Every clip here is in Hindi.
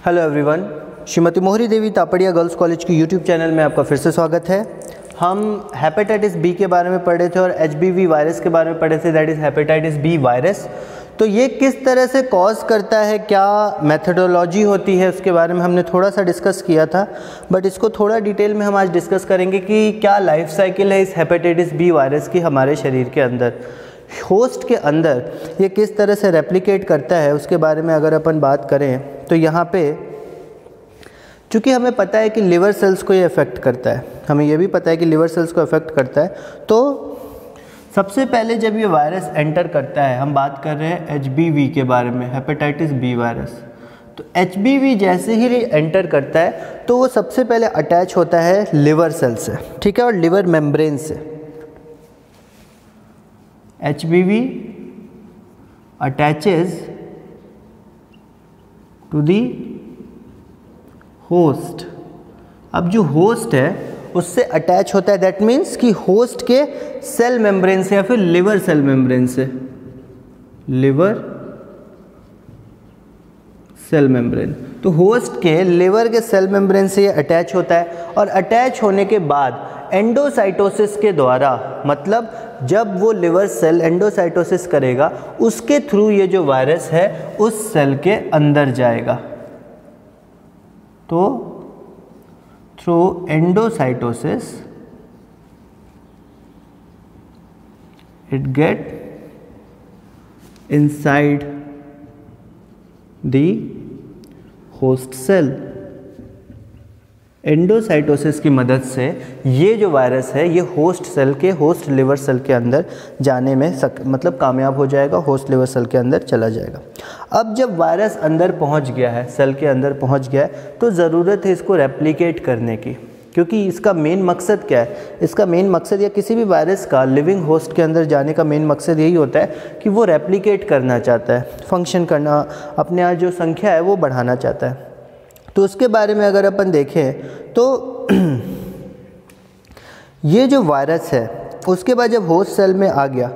हेलो एवरीवन, श्रीमती मोहरी देवी तापड़िया गर्ल्स कॉलेज की यूट्यूब चैनल में आपका फिर से स्वागत है। हम हेपेटाइटिस बी के बारे में पढ़े थे और एचबीवी वायरस के बारे में पढ़े थे, that is hepatitis B virus. तो ये किस तरह से कॉज करता है, क्या मेथडोलॉजी होती है, उसके बारे में हमने थोड़ा सा डिस्कस किया था, बट इसको थोड़ा डिटेल में हम आज डिस्कस करेंगे कि क्या लाइफ साइकिल है इस हेपेटाइटिस बी वायरस की हमारे शरीर के अंदर, होस्ट के अंदर ये किस तरह से रेप्लिकेट करता है। उसके बारे में अगर अपन बात करें तो यहाँ पे चूँकि हमें पता है कि लिवर सेल्स को ये अफेक्ट करता है, हमें ये भी पता है कि लिवर सेल्स को अफेक्ट करता है, तो सबसे पहले जब ये वायरस एंटर करता है, हम बात कर रहे हैं एचबीवी के बारे में, हेपेटाइटिस बी वायरस। तो एचबीवी जैसे ही एंटर करता है तो वो सबसे पहले अटैच होता है लिवर सेल से, ठीक है, और लिवर मेम्ब्रेन से। HBV attaches to the host। अब जो होस्ट है उससे अटैच होता है, दैट मीन्स कि होस्ट के सेल मेम्ब्रेन से या फिर लिवर सेल मेम्ब्रेन से, लिवर सेल मेम्ब्रेन। तो होस्ट के लिवर के सेल मेम्ब्रेन से ये अटैच होता है और अटैच होने के बाद एंडोसाइटोसिस के द्वारा, मतलब जब वो लिवर सेल एंडोसाइटोसिस करेगा उसके थ्रू ये जो वायरस है उस सेल के अंदर जाएगा। तो through endocytosis it get inside the host cell. Endocytosis की मदद से ये जो वायरस है ये होस्ट सेल के, होस्ट लिवर सेल के अंदर जाने में मतलब कामयाब हो जाएगा, होस्ट लिवर सेल के अंदर चला जाएगा। अब जब वायरस अंदर पहुंच गया है, सेल के अंदर पहुंच गया है, तो ज़रूरत है इसको रेप्लिकेट करने की, क्योंकि इसका मेन मकसद क्या है, इसका मेन मकसद या किसी भी वायरस का लिविंग होस्ट के अंदर जाने का मेन मकसद यही होता है कि वो रेप्लिकेट करना चाहता है, फंक्शन करना, अपने यहाँ जो संख्या है वो बढ़ाना चाहता है। तो उसके बारे में अगर अपन देखें तो ये जो वायरस है उसके बाद जब होस्ट सेल में आ गया,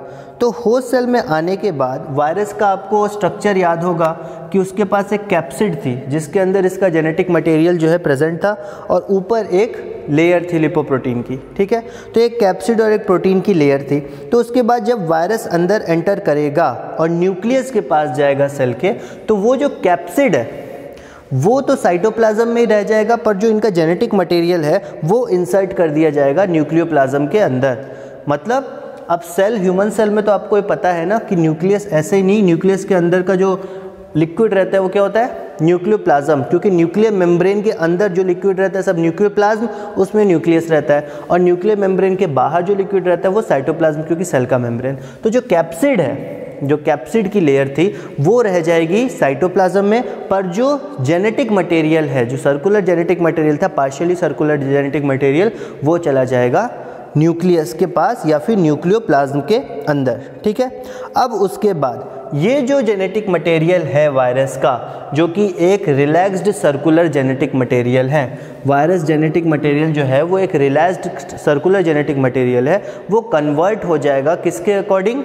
तो होस्ट सेल में आने के बाद वायरस का आपको स्ट्रक्चर याद होगा कि उसके पास एक कैप्सिड थी जिसके अंदर इसका जेनेटिक मटेरियल जो है प्रेजेंट था और ऊपर एक लेयर थी लिपोप्रोटीन की, ठीक है। तो एक कैप्सिड और एक प्रोटीन की लेयर थी। तो उसके बाद जब वायरस अंदर एंटर करेगा और न्यूक्लियस के पास जाएगा सेल के, तो वो जो कैप्सिड है वो तो साइटोप्लाज्म में ही रह जाएगा, पर जो इनका जेनेटिक मटेरियल है वो इंसर्ट कर दिया जाएगा न्यूक्लियोप्लाज्म के अंदर। मतलब अब सेल, ह्यूमन सेल में तो आपको ये पता है ना कि न्यूक्लियस ऐसे ही नहीं, न्यूक्लियस के अंदर का जो लिक्विड रहता है वो क्या होता है, न्यूक्लियोप्लाज्म, क्योंकि न्यूक्लियर मेम्ब्रेन के अंदर जो लिक्विड रहता है सब न्यूक्लियोप्लाज्म, उसमें न्यूक्लियस रहता है, और न्यूक्लियर मेम्ब्रेन के बाहर जो लिक्विड रहता है वो साइटोप्लाज्म, क्योंकि सेल का मेम्ब्रेन। तो जो कैप्सिड है, जो कैप्सिड की लेयर थी वो रह जाएगी साइटोप्लाज्म में, पर जो जेनेटिक मटेरियल है, जो सर्कुलर जेनेटिक मटेरियल था, पार्शियली सर्कुलर जेनेटिक मटेरियल, वो चला जाएगा न्यूक्लियस के पास या फिर न्यूक्लियोप्लाज्म के अंदर, ठीक है। अब उसके बाद ये जो जेनेटिक मटेरियल है वायरस का, जो कि एक रिलैक्स्ड सर्कुलर जेनेटिक मटेरियल है, वायरस जेनेटिक मटेरियल जो है वो एक रिलैक्स्ड सर्कुलर जेनेटिक मटेरियल है, वो कन्वर्ट हो जाएगा किसके अकॉर्डिंग,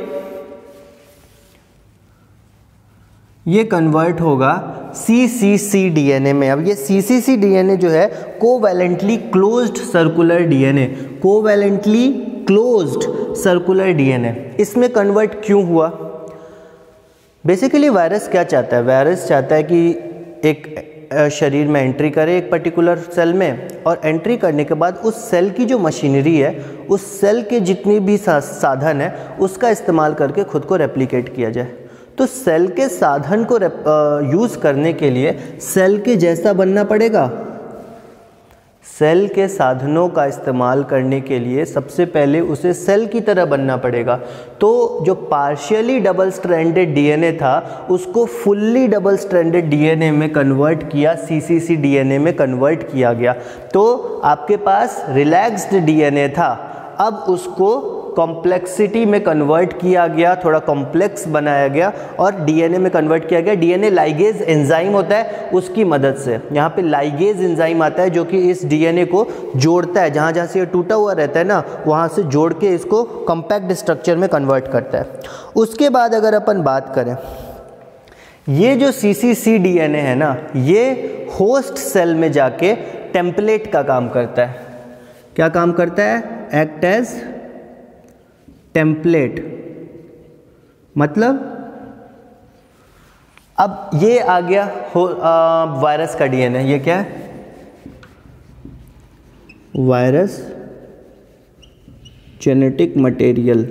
ये कन्वर्ट होगा CCC DNA में। अब ये CCC DNA जो है covalently closed circular DNA, covalently closed circular DNA, इसमें कन्वर्ट क्यों हुआ? बेसिकली वायरस क्या चाहता है, वायरस चाहता है कि एक शरीर में एंट्री करे एक पर्टिकुलर सेल में, और एंट्री करने के बाद उस सेल की जो मशीनरी है, उस सेल के जितनी भी साधन है उसका इस्तेमाल करके खुद को रेप्लिकेट किया जाए। तो सेल के साधन को यूज़ करने के लिए सेल के जैसा बनना पड़ेगा। सेल के साधनों का इस्तेमाल करने के लिए सबसे पहले उसे सेल की तरह बनना पड़ेगा। तो जो पार्शियली डबल स्ट्रैंडेड DNA था उसको फुल्ली डबल स्ट्रैंडेड DNA में कन्वर्ट किया, CCC DNA में कन्वर्ट किया गया। तो आपके पास रिलैक्स्ड DNA था, अब उसको कॉम्प्लेक्सिटी में कन्वर्ट किया गया, थोड़ा कॉम्प्लेक्स बनाया गया और डीएनए में कन्वर्ट किया गया। डीएनए लाइगेज एंजाइम होता है, उसकी मदद से यहाँ पे लाइगेज एंजाइम आता है जो कि इस डीएनए को जोड़ता है, जहाँ जहाँ से ये टूटा हुआ रहता है ना वहाँ से जोड़ के इसको कॉम्पैक्ट स्ट्रक्चर में कन्वर्ट करता है। उसके बाद अगर अपन बात करें ये जो CCC DNA है ना, ये होस्ट सेल में जाके टेम्पलेट का काम करता है। क्या काम करता है? Act as template. मतलब अब ये आ गया वायरस का DNA। ये क्या है? Virus genetic material.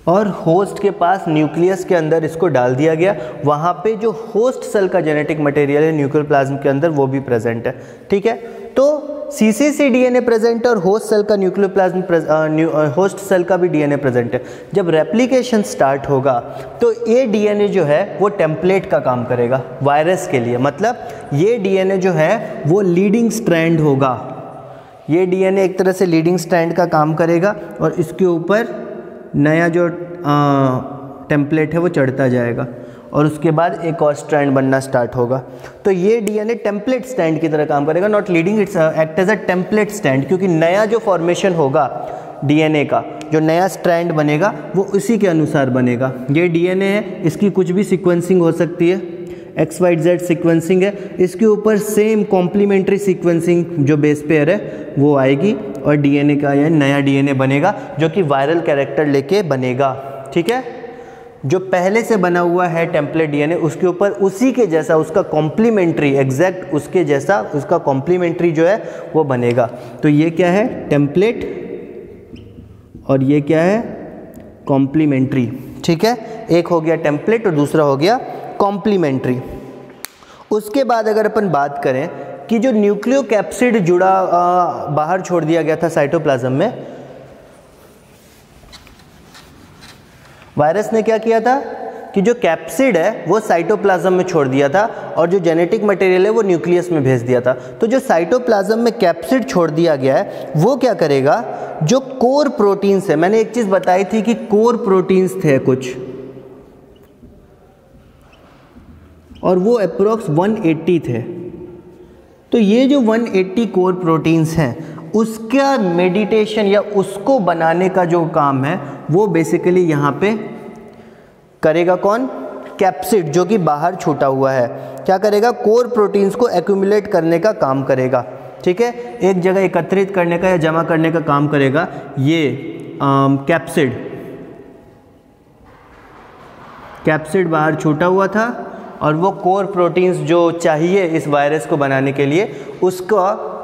और होस्ट के पास न्यूक्लियस के अंदर इसको डाल दिया गया। वहाँ पे जो होस्ट सेल का जेनेटिक मटेरियल है न्यूक्लियर प्लाज्म के अंदर, वो भी प्रेजेंट है। ठीक है, तो CCC DNA प्रेजेंट है और होस्ट सेल का न्यूक्लियर प्लाज्म होस्ट सेल का भी DNA प्रेजेंट है। जब रेप्लिकेशन स्टार्ट होगा तो ये DNA जो है वो टेम्पलेट का काम करेगा वायरस के लिए। मतलब ये DNA जो है वो लीडिंग स्ट्रैंड होगा। ये DNA एक तरह से लीडिंग स्ट्रैंड का काम करेगा और इसके ऊपर नया जो टेम्पलेट है वो चढ़ता जाएगा और उसके बाद एक और स्ट्रैंड बनना स्टार्ट होगा। तो ये DNA टेम्पलेट स्टैंड की तरह काम करेगा, not leading, it's act as a template stand, क्योंकि नया जो फॉर्मेशन होगा DNA का, जो नया स्ट्रैंड बनेगा वो उसी के अनुसार बनेगा। ये DNA है, इसकी कुछ भी सीक्वेंसिंग हो सकती है, XYZ सीक्वेंसिंग है, इसके ऊपर सेम कॉम्प्लीमेंट्री सीक्वेंसिंग जो बेस पेयर है वो आएगी और DNA का यह नया DNA बनेगा जो कि वायरल कैरेक्टर लेके बनेगा। ठीक है, जो पहले से बना हुआ है टेम्पलेट DNA उसके ऊपर उसी के जैसा उसका कॉम्प्लीमेंट्री, एग्जैक्ट उसके जैसा उसका कॉम्प्लीमेंट्री जो है वो बनेगा। तो ये क्या है? टेम्पलेट, और ये क्या है? कॉम्प्लीमेंट्री। ठीक है, एक हो गया टेम्पलेट और दूसरा हो गया कॉम्प्लीमेंट्री। उसके बाद अगर अपन बात करें कि जो न्यूक्लियोकैप्सिड जुड़ा बाहर छोड़ दिया गया था साइटोप्लाज्म में, वायरस ने क्या किया था कि जो कैप्सिड है वो साइटोप्लाज्म में छोड़ दिया था और जो जेनेटिक मटेरियल है वो न्यूक्लियस में भेज दिया था। तो जो साइटोप्लाज्म में कैप्सिड छोड़ दिया गया है वो क्या करेगा? जो कोर प्रोटीन्स है, मैंने एक चीज बताई थी कि कोर प्रोटीन्स थे कुछ, और वो अप्रोक्स 180 थे। तो ये जो 180 कोर प्रोटीन्स हैं उसका मेडिटेशन या उसको बनाने का जो काम है वो बेसिकली यहाँ पे करेगा कौन? कैप्सिड, जो कि बाहर छूटा हुआ है। क्या करेगा? कोर प्रोटीन्स को एक्यूमुलेट करने का काम करेगा। ठीक है, एक जगह एकत्रित करने का या जमा करने का काम करेगा ये कैप्सिड। कैप्सिड बाहर छूटा हुआ था और वो कोर प्रोटीन्स जो चाहिए इस वायरस को बनाने के लिए उसको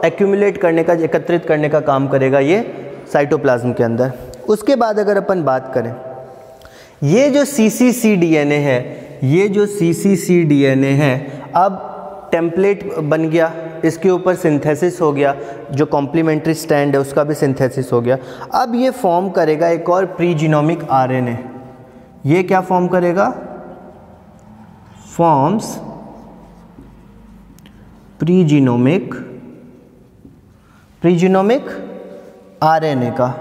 एक्यूमुलेट करने का, एकत्रित करने का काम करेगा ये साइटोप्लाज्म के अंदर। उसके बाद अगर अपन बात करें, ये जो CCC DNA है, ये जो CCC DNA है अब टेम्पलेट बन गया, इसके ऊपर सिंथेसिस हो गया, जो कॉम्प्लीमेंट्री स्टैंड है उसका भी सिंथेसिस हो गया। अब ये फॉर्म करेगा एक और प्रीजीनोमिक RNA। ये क्या फॉर्म करेगा? फॉर्म्स प्रीजीनोमिक RNA का,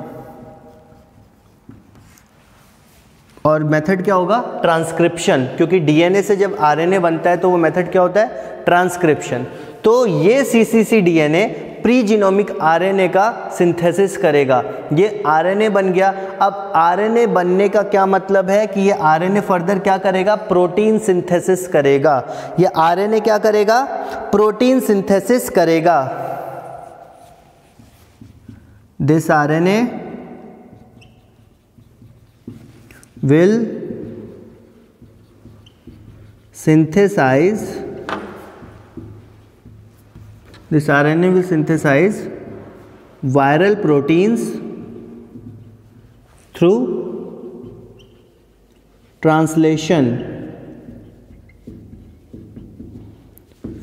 और मेथड क्या होगा? ट्रांसक्रिप्शन, क्योंकि DNA से जब RNA बनता है तो वो मेथड क्या होता है? ट्रांसक्रिप्शन। तो ये CCC DNA प्रीजीनोमिक RNA का सिंथेसिस करेगा। ये RNA बन गया। अब RNA बनने का क्या मतलब है कि ये RNA फर्दर क्या करेगा? प्रोटीन सिंथेसिस करेगा। ये RNA क्या करेगा? प्रोटीन सिंथेसिस करेगा। This RNA will synthesize viral proteins through translation।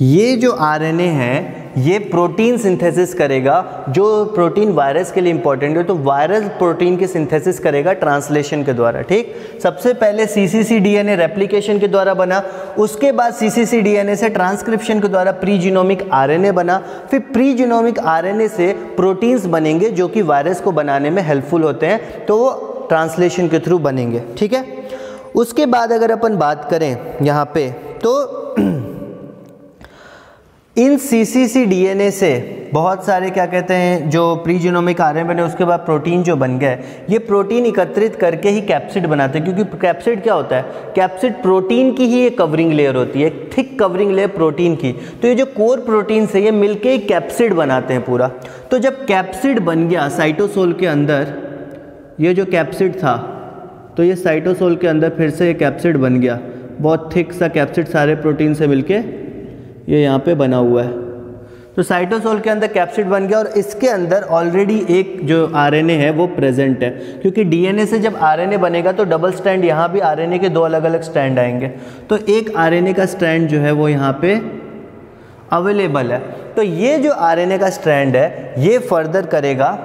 ये जो RNA है ये प्रोटीन सिंथेसिस करेगा, जो प्रोटीन वायरस के लिए इंपॉर्टेंट है। तो वायरस प्रोटीन की सिंथेसिस करेगा ट्रांसलेशन के द्वारा। ठीक, सबसे पहले CCC DNA रेप्लिकेशन के द्वारा बना, उसके बाद CCC DNA से ट्रांसक्रिप्शन के द्वारा प्रीजीनोमिक RNA बना, फिर प्रीजीनोमिक RNA से प्रोटीन्स बनेंगे जो कि वायरस को बनाने में हेल्पफुल होते हैं, तो वो ट्रांसलेशन के थ्रू बनेंगे। ठीक है, उसके बाद अगर अपन बात करें यहाँ पे तो इन सीसीसी डीएनए से बहुत सारे क्या कहते हैं जो प्रीजीनोमिक आरएनए बने, उसके बाद प्रोटीन जो बन गए, ये प्रोटीन एकत्रित करके ही कैप्सिड बनाते हैं। क्योंकि कैप्सिड क्या होता है, कैप्सिड प्रोटीन की ही एक कवरिंग लेयर होती है, एक थिक कवरिंग लेयर प्रोटीन की। तो ये जो कोर प्रोटीन से ये मिलके कैप्सिड बनाते हैं पूरा। तो जब कैप्सिड बन गया साइटोसोल के अंदर, ये जो कैप्सिड था, तो ये साइटोसोल के अंदर फिर से ये कैप्सिड बन गया, बहुत थिक सा कैप्सिड सारे प्रोटीन से मिलके ये यहाँ पे बना हुआ है। तो साइटोसोल के अंदर कैप्सिड बन गया और इसके अंदर ऑलरेडी एक जो आरएनए है वो प्रेजेंट है। क्योंकि डीएनए से जब आरएनए बनेगा तो डबल स्ट्रैंड, यहाँ भी आरएनए के दो अलग अलग स्ट्रैंड आएंगे। तो एक आरएनए का स्ट्रैंड जो है वो यहाँ पे अवेलेबल है। तो ये जो आरएनए का स्ट्रैंड है ये फर्दर करेगा,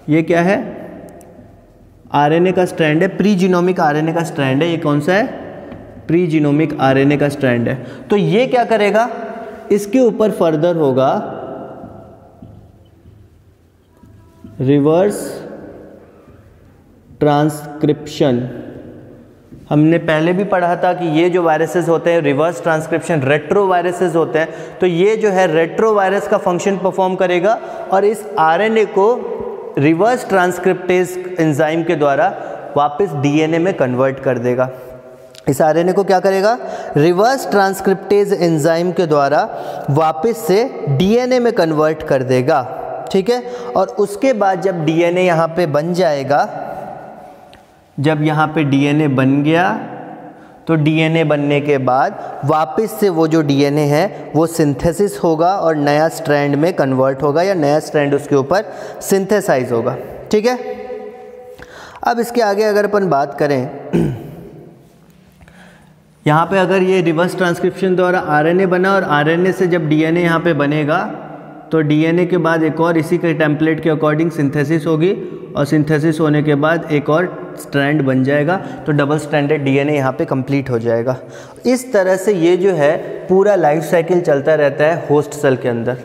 ये क्या है, आरएनए का स्ट्रैंड है, प्रीजीनोमिक आरएनए का स्ट्रैंड है। ये कौन सा है, प्रीजीनोमिक आरएनए का स्ट्रैंड है। तो ये क्या करेगा, इसके ऊपर फर्दर होगा रिवर्स ट्रांसक्रिप्शन। हमने पहले भी पढ़ा था कि ये जो वायरसेस होते हैं रिवर्स ट्रांसक्रिप्शन रेट्रो वायरसेस होते हैं। तो ये जो है रेट्रो वायरस का फंक्शन परफॉर्म करेगा और इस आरएनए को रिवर्स ट्रांसक्रिप्टेज एंजाइम के द्वारा वापस डीएनए में कन्वर्ट कर देगा। इस आरएनए को क्या करेगा, रिवर्स ट्रांसक्रिप्टेज एंजाइम के द्वारा वापस से डीएनए में कन्वर्ट कर देगा। ठीक है, और उसके बाद जब डीएनए यहाँ पे बन जाएगा, जब यहाँ पे डीएनए बन गया तो डीएनए बनने के बाद वापस से वो जो डीएनए है वो सिंथेसिस होगा और नया स्ट्रैंड में कन्वर्ट होगा या नया स्ट्रैंड उसके ऊपर सिंथेसाइज होगा। ठीक है, अब इसके आगे अगर अपन बात करें, यहाँ पे अगर ये रिवर्स ट्रांसक्रिप्शन द्वारा आरएनए बना और आरएनए से जब डीएनए यहाँ पे बनेगा तो डीएनए के बाद एक और इसी के टेम्पलेट के अकॉर्डिंग सिंथेसिस होगी और सिंथेसिस होने के बाद एक और स्ट्रैंड बन जाएगा। तो डबल स्ट्रैंडेड डीएनए यहाँ पे कंप्लीट हो जाएगा। इस तरह से ये जो है पूरा लाइफ साइकिल चलता रहता है होस्ट सेल के अंदर।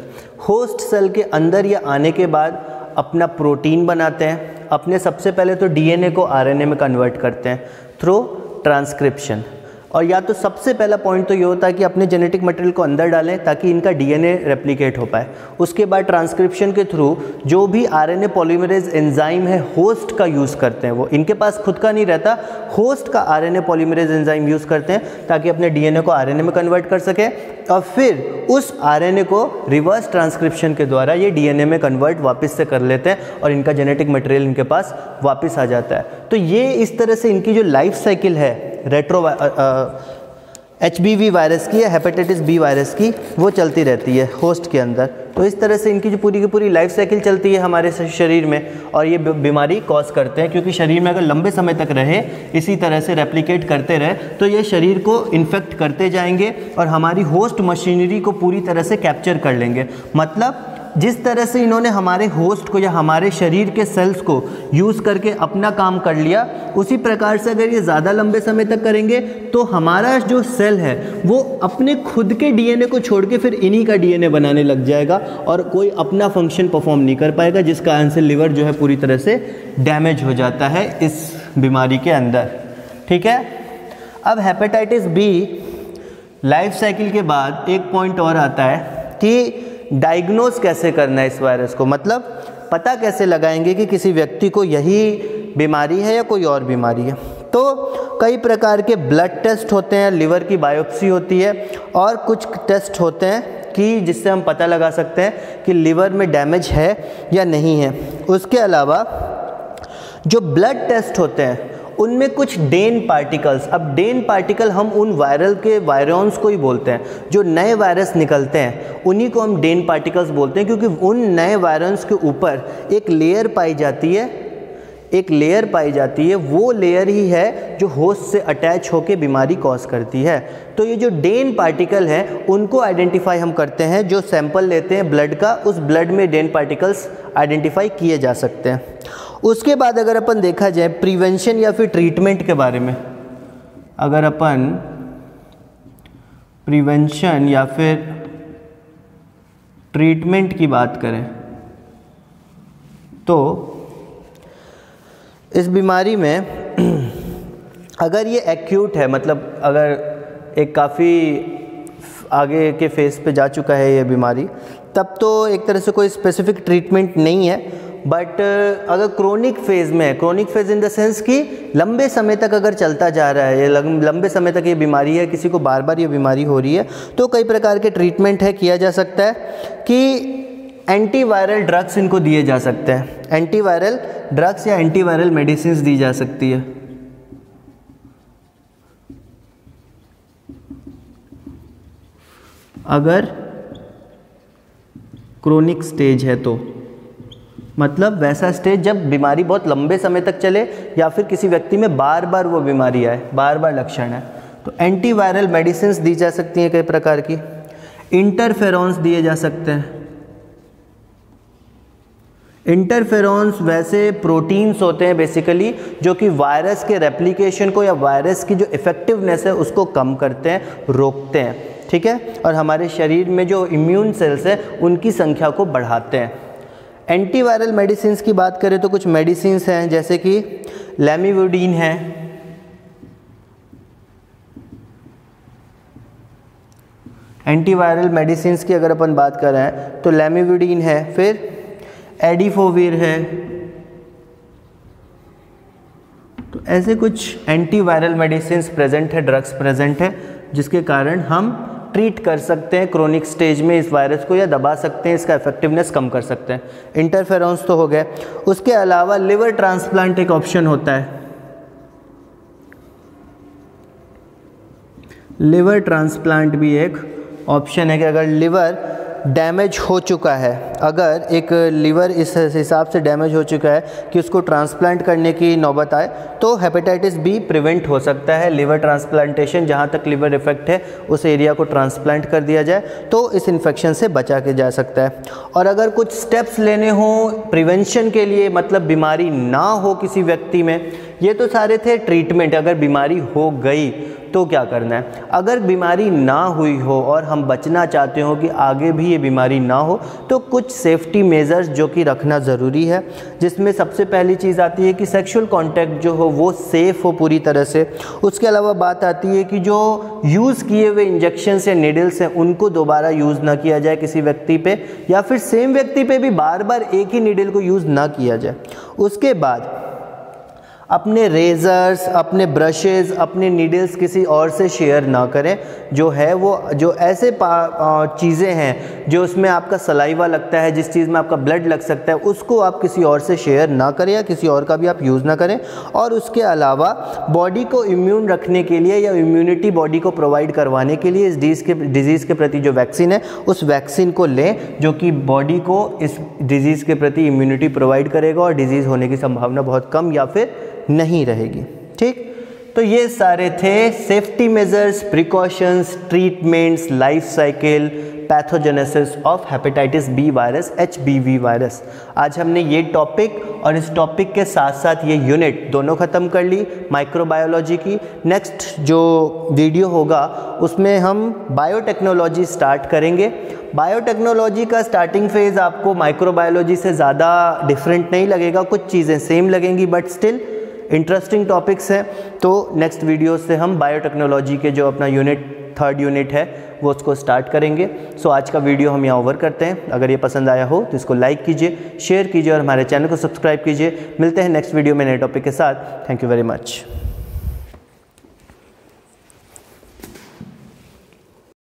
होस्ट सेल के अंदर ये आने के बाद अपना प्रोटीन बनाते हैं, अपने सबसे पहले तो डीएनए को आरएनए में कन्वर्ट करते हैं थ्रू ट्रांसक्रिप्शन। और या तो सबसे पहला पॉइंट तो ये होता है कि अपने जेनेटिक मटेरियल को अंदर डालें ताकि इनका डीएनए रेप्लिकेट हो पाए। उसके बाद ट्रांसक्रिप्शन के थ्रू जो भी आरएनए पॉलीमरेज एंजाइम है होस्ट का यूज़ करते हैं, वो इनके पास खुद का नहीं रहता, होस्ट का आरएनए पॉलीमरेज एंजाइम यूज़ करते हैं ताकि अपने डीएनए को आरएनए में कन्वर्ट कर सके और फिर उस आरएनए को रिवर्स ट्रांसक्रिप्शन के द्वारा ये डीएनए में कन्वर्ट वापस से कर लेते हैं और इनका जेनेटिक मटेरियल इनके पास वापस आ जाता है। तो ये इस तरह से इनकी जो लाइफ साइकिल है रेट्रो HBV वायरस की या हेपेटाइटिस बी वायरस की वो चलती रहती है होस्ट के अंदर। तो इस तरह से इनकी जो पूरी की पूरी लाइफ साइकिल चलती है हमारे शरीर में और ये बीमारी कॉज करते हैं। क्योंकि शरीर में अगर लंबे समय तक रहे, इसी तरह से रेप्लिकेट करते रहे तो ये शरीर को इन्फेक्ट करते जाएंगे और हमारी होस्ट मशीनरी को पूरी तरह से कैप्चर कर लेंगे। मतलब जिस तरह से इन्होंने हमारे होस्ट को या हमारे शरीर के सेल्स को यूज़ करके अपना काम कर लिया, उसी प्रकार से अगर ये ज़्यादा लंबे समय तक करेंगे तो हमारा जो सेल है वो अपने खुद के डीएनए को छोड़ के फिर इन्हीं का डीएनए बनाने लग जाएगा और कोई अपना फंक्शन परफॉर्म नहीं कर पाएगा, जिसका कारण से लिवर जो है पूरी तरह से डैमेज हो जाता है इस बीमारी के अंदर। ठीक है, अब हेपेटाइटिस बी लाइफ साइकिल के बाद एक पॉइंट और आता है कि डायग्नोज कैसे करना है इस वायरस को, मतलब पता कैसे लगाएंगे कि किसी व्यक्ति को यही बीमारी है या कोई और बीमारी है। तो कई प्रकार के ब्लड टेस्ट होते हैं, लिवर की बायोप्सी होती है और कुछ टेस्ट होते हैं कि जिससे हम पता लगा सकते हैं कि लिवर में डैमेज है या नहीं है। उसके अलावा जो ब्लड टेस्ट होते हैं उनमें कुछ डेन पार्टिकल्स, अब डेन पार्टिकल हम उन वायरल के वायरॉन्स को ही बोलते हैं, जो नए वायरस निकलते हैं उन्हीं को हम डेन पार्टिकल्स बोलते हैं। क्योंकि उन नए वायरॉन्स के ऊपर एक लेयर पाई जाती है, वो लेयर ही है जो होस्ट से अटैच होकर बीमारी कॉज करती है। तो ये जो डेन पार्टिकल हैं उनको आइडेंटिफाई हम करते हैं, जो सैंपल लेते हैं ब्लड का, उस ब्लड में डेन पार्टिकल्स आइडेंटिफाई किए जा सकते हैं। उसके बाद अगर अपन देखा जाए प्रिवेंशन या फिर ट्रीटमेंट के बारे में, अगर अपन प्रिवेंशन या फिर ट्रीटमेंट की बात करें तो इस बीमारी में अगर ये एक्यूट है, मतलब अगर एक काफ़ी आगे के फेज़ पे जा चुका है ये बीमारी, तब तो एक तरह से कोई स्पेसिफिक ट्रीटमेंट नहीं है। बट अगर क्रोनिक फेज़ में है, chronic phase in the sense कि लंबे समय तक अगर चलता जा रहा है, ये लंबे समय तक ये बीमारी है, किसी को बार बार ये बीमारी हो रही है, तो कई प्रकार के ट्रीटमेंट है किया जा सकता है कि एंटीवायरल ड्रग्स इनको दिए जा सकते हैं। एंटीवायरल ड्रग्स या एंटीवायरल मेडिसिन्स दी जा सकती है। अगर क्रोनिक स्टेज है तो, मतलब वैसा स्टेज जब बीमारी बहुत लंबे समय तक चले या फिर किसी व्यक्ति में बार बार वो बीमारी आए, बार बार लक्षण है, तो एंटीवायरल मेडिसिन्स दी जा सकती हैं कई प्रकार की। इंटरफेरॉन्स दिए जा सकते हैं। इंटरफेरॉन्स वैसे प्रोटीन्स होते हैं बेसिकली, जो कि वायरस के रेप्लिकेशन को या वायरस की जो इफेक्टिवनेस है उसको कम करते हैं, रोकते हैं, ठीक है, और हमारे शरीर में जो इम्यून सेल्स है उनकी संख्या को बढ़ाते हैं। एंटीवायरल मेडिसिन्स की बात करें तो कुछ मेडिसिन्स हैं जैसे कि लैमिवुडीन है, एंटीवायरल मेडिसिन्स की अगर अपन बात कर रहे हैं तो लैमिवुडीन है, फिर एडिफोविर है। तो ऐसे कुछ एंटीवायरल मेडिसिन्स प्रेजेंट है, ड्रग्स प्रेजेंट है, जिसके कारण हम ट्रीट कर सकते हैं क्रोनिक स्टेज में इस वायरस को या दबा सकते हैं, इसका इफेक्टिवनेस कम कर सकते हैं। इंटरफेरॉन्स तो हो गए। उसके अलावा लिवर ट्रांसप्लांट एक ऑप्शन होता है। लिवर ट्रांसप्लांट भी एक ऑप्शन है कि अगर लिवर डैमेज हो चुका है, अगर एक लिवर इस हिसाब से डैमेज हो चुका है कि उसको ट्रांसप्लांट करने की नौबत आए, तो हेपेटाइटिस बी प्रिवेंट हो सकता है। लिवर ट्रांसप्लांटेशन, जहाँ तक लिवर इफेक्ट है उस एरिया को ट्रांसप्लांट कर दिया जाए तो इस इन्फेक्शन से बचा के जा सकता है। और अगर कुछ स्टेप्स लेने हों प्रिवेंशन के लिए, मतलब बीमारी ना हो किसी व्यक्ति में, ये तो सारे थे ट्रीटमेंट। अगर बीमारी हो गई तो क्या करना है। अगर बीमारी ना हुई हो और हम बचना चाहते हो कि आगे भी ये बीमारी ना हो, तो कुछ सेफ्टी मेजर्स जो कि रखना ज़रूरी है, जिसमें सबसे पहली चीज़ आती है कि सेक्सुअल कांटेक्ट जो हो वो सेफ़ हो पूरी तरह से। उसके अलावा बात आती है कि जो यूज़ किए हुए इंजेक्शंस या निडल्स हैं उनको दोबारा यूज़ ना किया जाए किसी व्यक्ति पे, या फिर सेम व्यक्ति पे भी बार बार एक ही निडल को यूज़ ना किया जाए। उसके बाद अपने रेज़र्स, अपने ब्रशेज़, अपने नीडल्स किसी और से शेयर ना करें। जो है वो जो ऐसे चीज़ें हैं जो उसमें आपका सलाइवा लगता है, जिस चीज़ में आपका ब्लड लग सकता है, उसको आप किसी और से शेयर ना करें या किसी और का भी आप यूज़ ना करें। और उसके अलावा बॉडी को इम्यून रखने के लिए या इम्यूनिटी बॉडी को प्रोवाइड करवाने के लिए इस डिज़ीज़ के प्रति जो वैक्सीन है उस वैक्सीन को लें, जो कि बॉडी को इस डिज़ीज़ के प्रति इम्यूनिटी प्रोवाइड करेगा और डिज़ीज़ होने की संभावना बहुत कम या फिर नहीं रहेगी। ठीक, तो ये सारे थे safety measures, precautions, treatments, life cycle, pathogenesis of hepatitis B virus, HBV virus. आज हमने ये टॉपिक और इस टॉपिक के साथ साथ ये यूनिट दोनों ख़त्म कर ली माइक्रोबायोलॉजी की। नेक्स्ट जो वीडियो होगा उसमें हम बायोटेक्नोलॉजी स्टार्ट करेंगे। बायोटेक्नोलॉजी का स्टार्टिंग फेज़ आपको माइक्रोबायोलॉजी से ज़्यादा डिफरेंट नहीं लगेगा, कुछ चीज़ें सेम लगेंगी, बट स्टिल इंटरेस्टिंग टॉपिक्स हैं। तो नेक्स्ट वीडियो से हम बायोटेक्नोलॉजी के जो अपना थर्ड यूनिट है वो उसको स्टार्ट करेंगे। सो आज का वीडियो हम यहाँ ओवर करते हैं। अगर ये पसंद आया हो तो इसको लाइक कीजिए, शेयर कीजिए और हमारे चैनल को सब्सक्राइब कीजिए। मिलते हैं नेक्स्ट वीडियो में नए टॉपिक के साथ। Thank you very much.